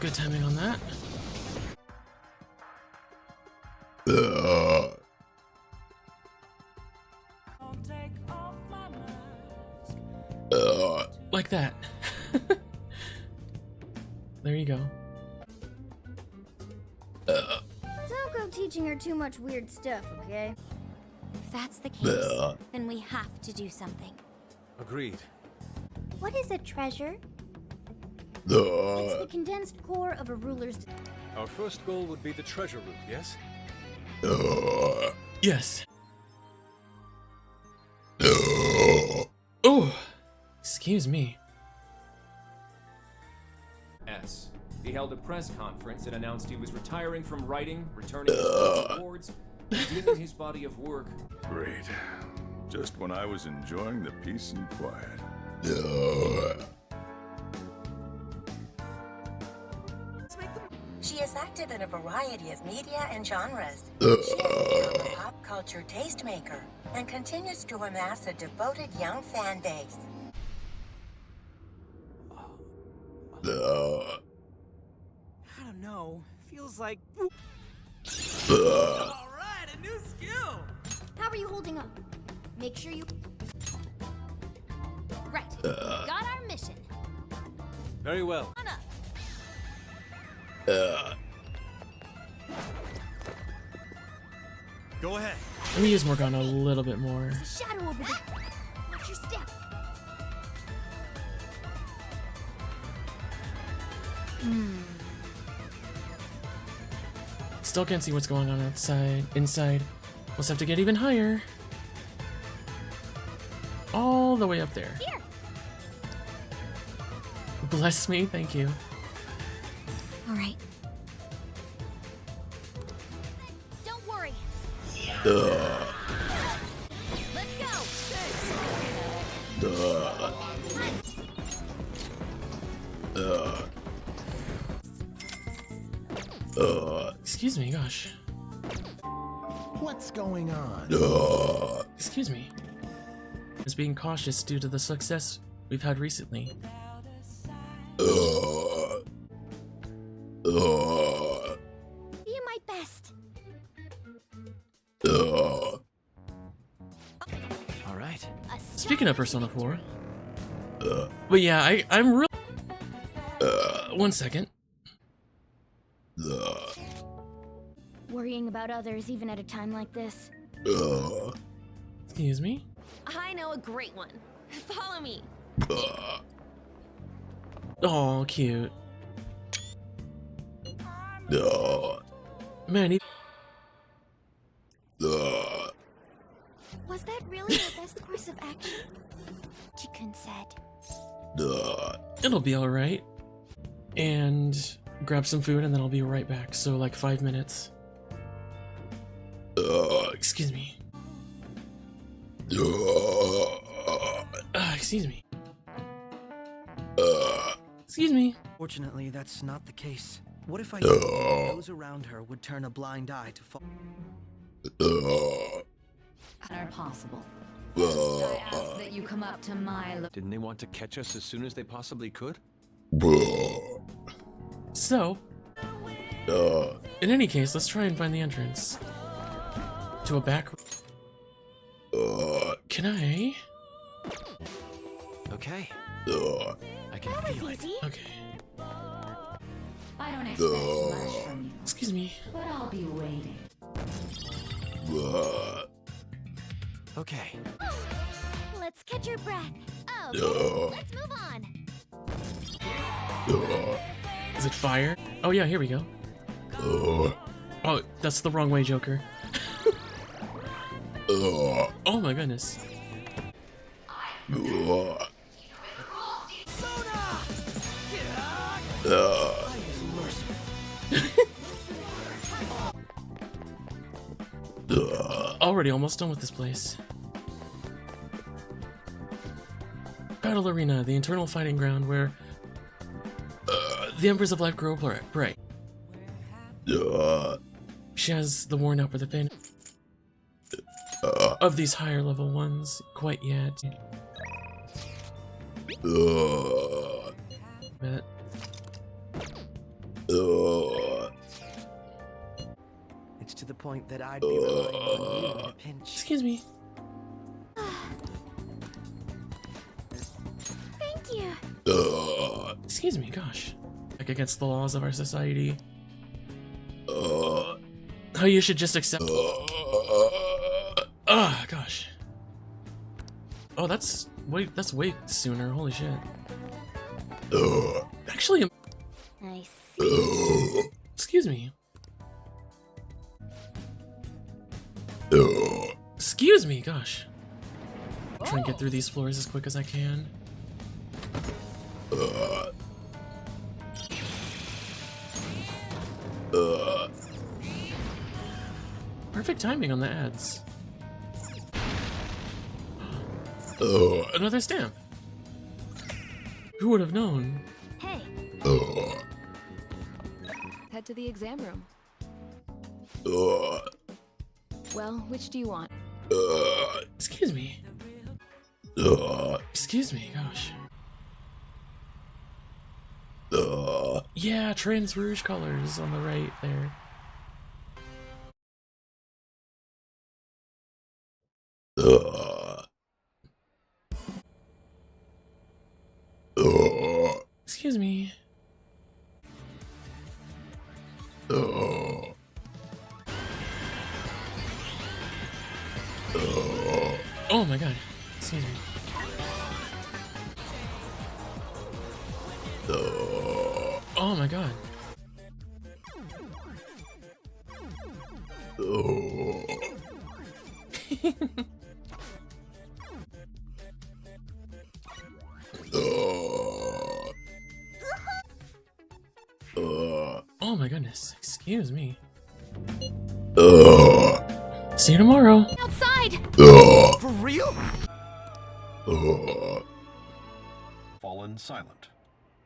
Good timing on that. Like that. There you go. Don't go teaching her too much weird stuff, okay? If that's the case, then we have to do something. Agreed. What is a treasure? It's the condensed core of a ruler's... Our first goal would be the treasure room, yes? Yes. Oh, excuse me. S. He held a press conference and announced he was retiring from writing, returning to awards, resuming his body of work. Great. Just when I was enjoying the peace and quiet. She is active in a variety of media and genres. She has become a pop culture tastemaker and continues to amass a devoted young fan base. I don't know. Feels like... Alright, a new skill! How are you holding up? Make sure you... Right. Got our mission. Very well. On up. Go ahead. Let me use Morgana a little bit more. There's a shadow over there. Watch your step. Still can't see what's going on outside. Inside. We'll just have to get even higher. All the way up there. Here. Bless me, thank you. All right. Don't worry. Let's go. Excuse me, gosh. What's going on? Excuse me. Just being cautious due to the success we've had recently. Be my best. All right. Speaking of Persona 4. But yeah, I'm real. One second. Worrying about others even at a time like this. Excuse me? I know a great one. Follow me. Oh, cute. Man, Was that really the best course of action? Chicken said. it'll be alright. And grab some food and then I'll be right back. So like 5 minutes. Excuse me. Excuse me. Excuse me. Fortunately, that's not the case. What if I knew those around her would turn a blind eye to fall? Are possible. I ask that you come up to my... Didn't they want to catch us as soon as they possibly could? So, in any case, let's try and find the entrance to a back. Can I? Okay. I can That feel was it. easy. Okay. I don't expect much from you, Excuse me. but I'll be waiting. Okay. Let's catch your breath. Oh, let's move on. Is it fire? Oh yeah, here we go. Oh, that's the wrong way, Joker. Oh my goodness. Already almost done with this place. Battle Arena, the internal fighting ground where the Embers of Life grow bright. She has the worn out for the pain of these higher level ones quite yet. bit. It's to the point that I'd be relying on you in a pinch. Excuse me. Thank you. Excuse me, gosh. Like against the laws of our society. Oh, you should just accept. Oh, gosh. Oh, that's way sooner. Holy shit. Actually, I see. excuse me. Excuse me, gosh. Try and get through these floors as quick as I can. Perfect timing on the ads. Another stamp. Who would have known? Hey. Head to the exam room. Well, which do you want? Excuse me. Excuse me, gosh. Yeah, Trans Rouge colors on the right there. Excuse me. Oh my god. Excuse me. Oh my god. Oh my goodness. Excuse me. See you tomorrow. Outside. For real? Fallen silent.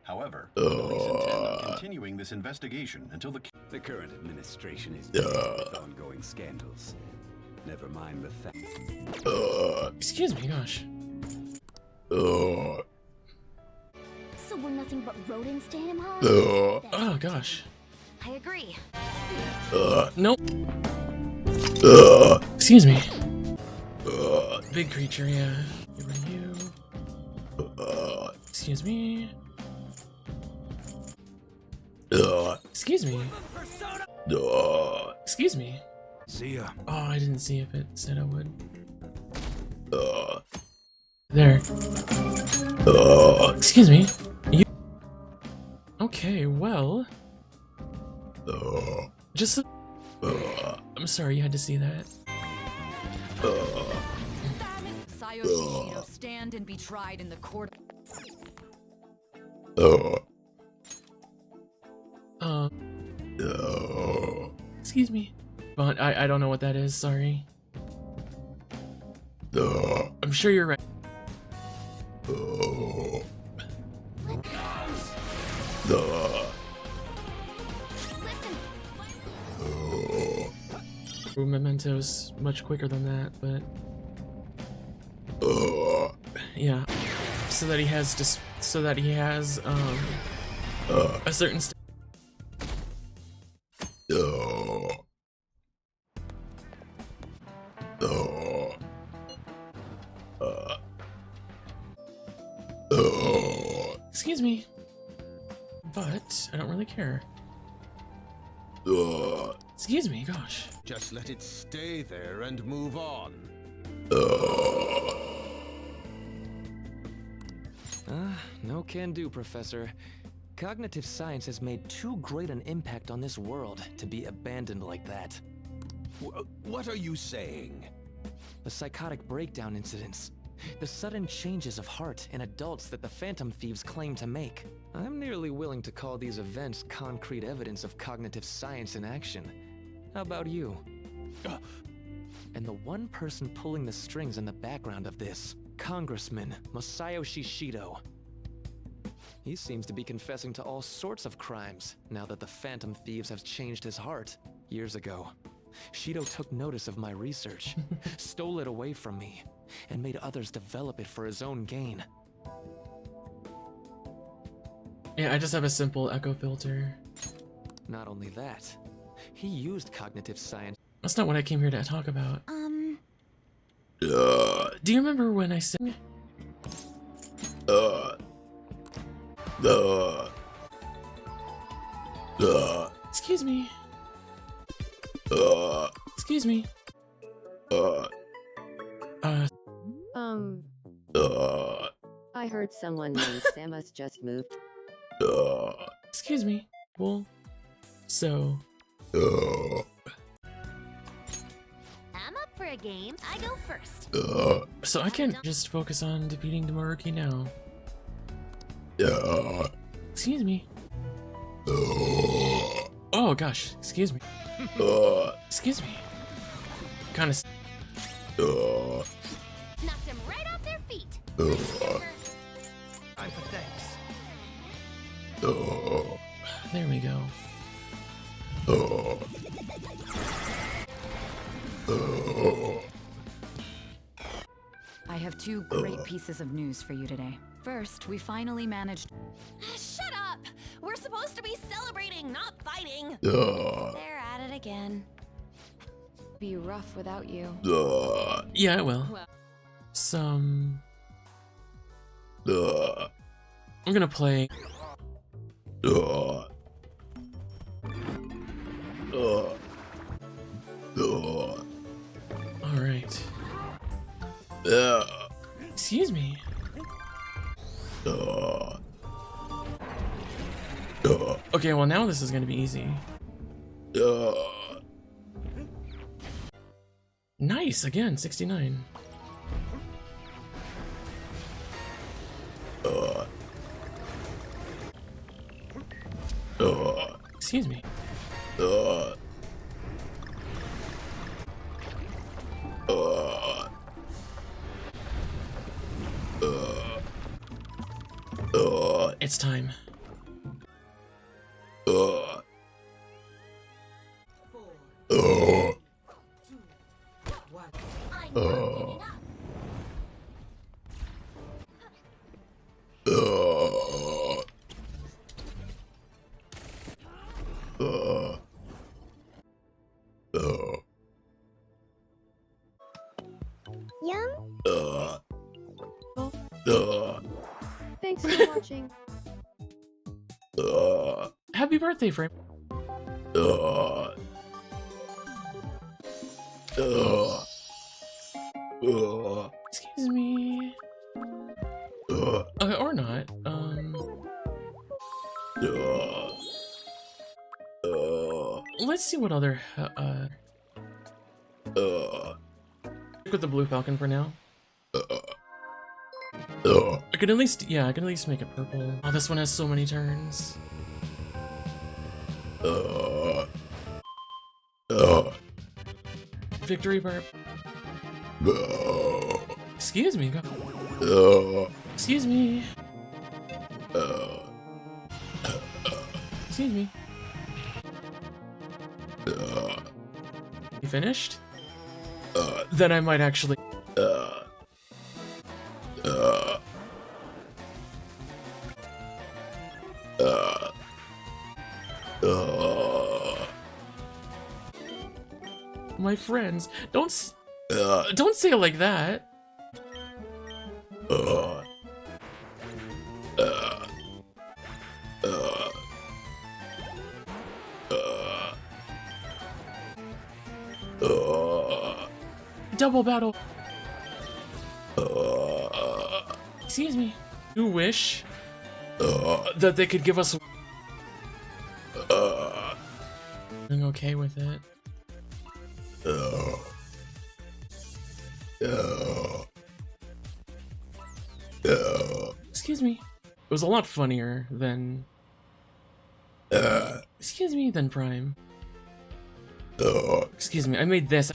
However, police intend on continuing this investigation until The current administration is dealing with ongoing scandals. Never mind the fact. Excuse me, gosh. So we're nothing but rodents to him, huh? Oh gosh. I agree. Nope. Excuse me. Big creature, yeah. Get rid of you. Excuse me. Excuse me. Excuse me. See ya. Oh, I didn't see if it said I would. There. Excuse me. You. Okay, well. Just. I'm sorry you had to see that. Sayo Shishido, stand and be tried in the court. Excuse me. But I don't know what that is, sorry. I'm sure you're right. Memento's much quicker than that, but yeah. So that he has a certain excuse me. But I don't really care. Excuse me, gosh. Just let it stay there and move on. No can do, Professor. Cognitive science has made too great an impact on this world to be abandoned like that. What are you saying? The psychotic breakdown incidents. The sudden changes of heart in adults that the Phantom Thieves claim to make. I'm nearly willing to call these events concrete evidence of cognitive science in action. How about you? And the one person pulling the strings in the background of this, Congressman Masayo Shishido. He seems to be confessing to all sorts of crimes now that the Phantom Thieves have changed his heart. Years ago, Shido took notice of my research, stole it away from me, and made others develop it for his own gain. Yeah, I just have a simple echo filter. Not only that, he used cognitive science. That's not what I came here to talk about. Do you remember when I said... Excuse me. Excuse me. I heard someone named Samus just moved. Excuse me. Well, so... I'm up for a game. I go first. So I can't just focus on defeating Demaruki now. Excuse me. Oh gosh, excuse me. Excuse me. Kinda... Knocked them right off their feet. Time for thanks. There we go. I have two great pieces of news for you today. First, we finally managed... Shut up! We're supposed to be celebrating, not fighting. They're at it again. Be rough without you. Yeah, I will. Well. I'm gonna play... Alright. Excuse me. Okay, well now this is gonna be easy. Nice, again, 69. Excuse me. It's time. Thanks for watching. Happy birthday, Frame. Excuse me. Okay, or not. Let's see what other. With the Blue Falcon for now. I can at least, yeah, I can at least make it purple. Oh, this one has so many turns. Victory burp. Excuse me. Excuse me. Excuse me. You finished? Then I might actually. My friends, don't say it like that. Double battle. Excuse me. You wish that they could give us. I'm okay with it. Excuse me. It was a lot funnier than. Excuse me, than Prime. Excuse me, I made this.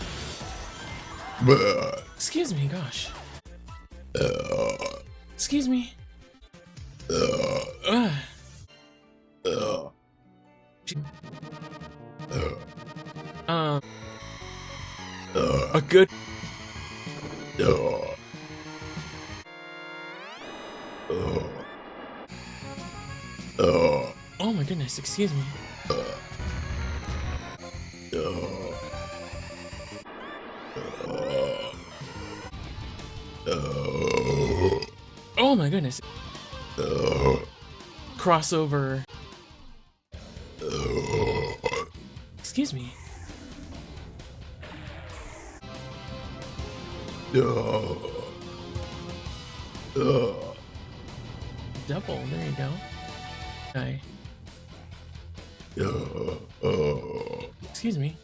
Excuse me, gosh. Excuse me. A good. Oh my goodness, excuse me. Oh my goodness. Crossover. Excuse me. Double, there you go. Okay. Excuse me.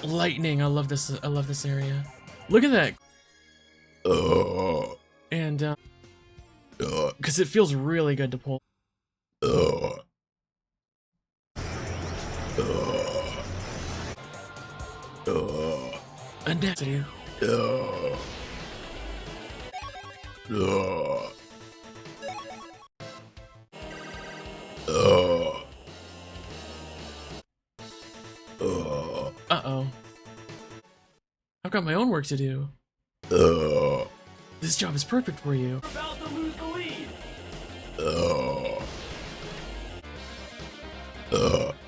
Lightning, I love this. I love this area. Look at that. And because it feels really good to pull. Intensity. Uh-oh. I've got my own work to do. This job is perfect for you. We're about to lose the lead.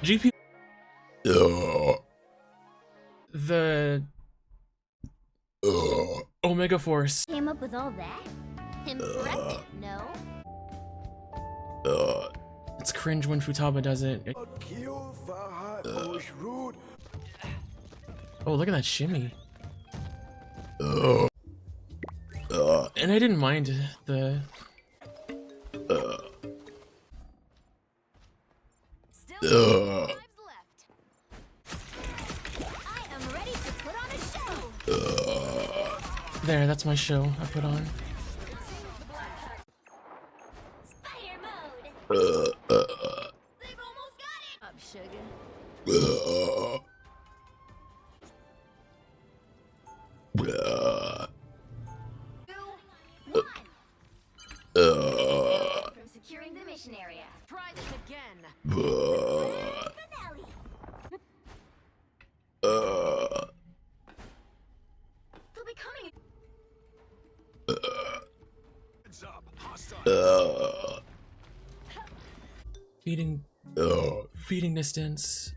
GP. The Omega Force. Came up with all that? Impressive, no? It's cringe when Futaba does it. Oh, look at that shimmy. And I didn't mind the Still 5 lives left. I am ready to put on a show. there, that's my show I put on. Spider mode. They've almost got it. Up, sugar. From securing the mission area. Try this again. Finale. They'll be coming. Feeding distance.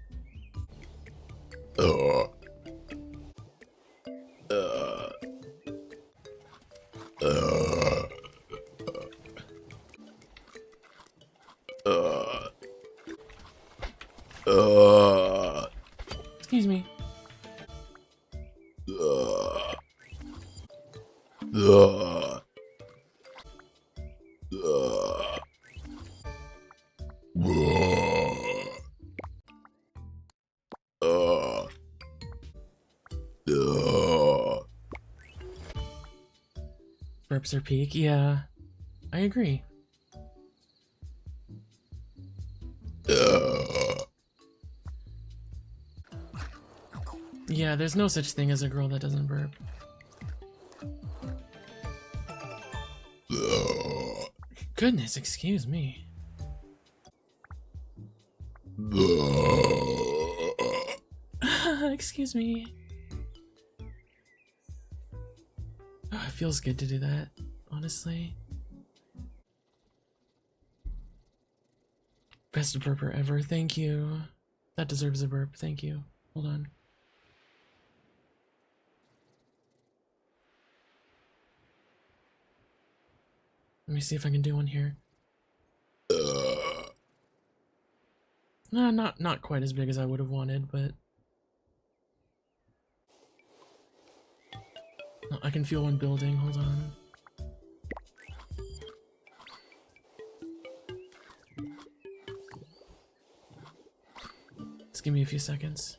Excuse me. Burps are peak, yeah. I agree. Yeah, there's no such thing as a girl that doesn't burp. Goodness, excuse me. Excuse me. Oh, it feels good to do that, honestly. Best burper ever, thank you. That deserves a burp, thank you. Hold on. Let me see if I can do one here. Not quite as big as I would have wanted, but I can feel one building. Hold on. Just give me a few seconds.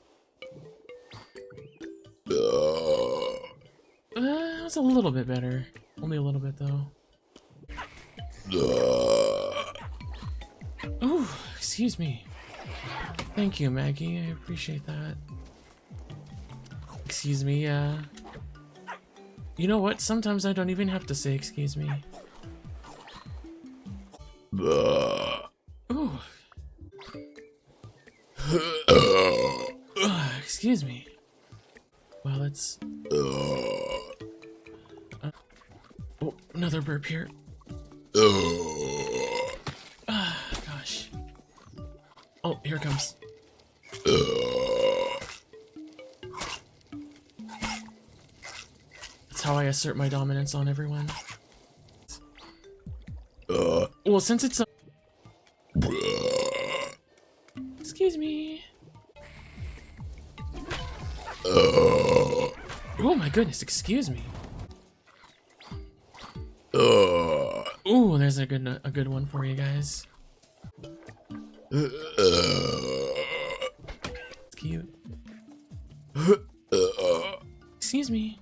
It's a little bit better. Only a little bit though. Oh, excuse me. Thank you, Maggie. I appreciate that. excuse me, you know what? Sometimes I don't even have to say excuse me. Ooh. Excuse me. Well, it's... oh, another burp here. Gosh. Oh, here it comes. That's how I assert my dominance on everyone. Well, since it's a... excuse me. Oh my goodness, excuse me. Ooh, there's a good one for you guys. It's cute. Excuse me.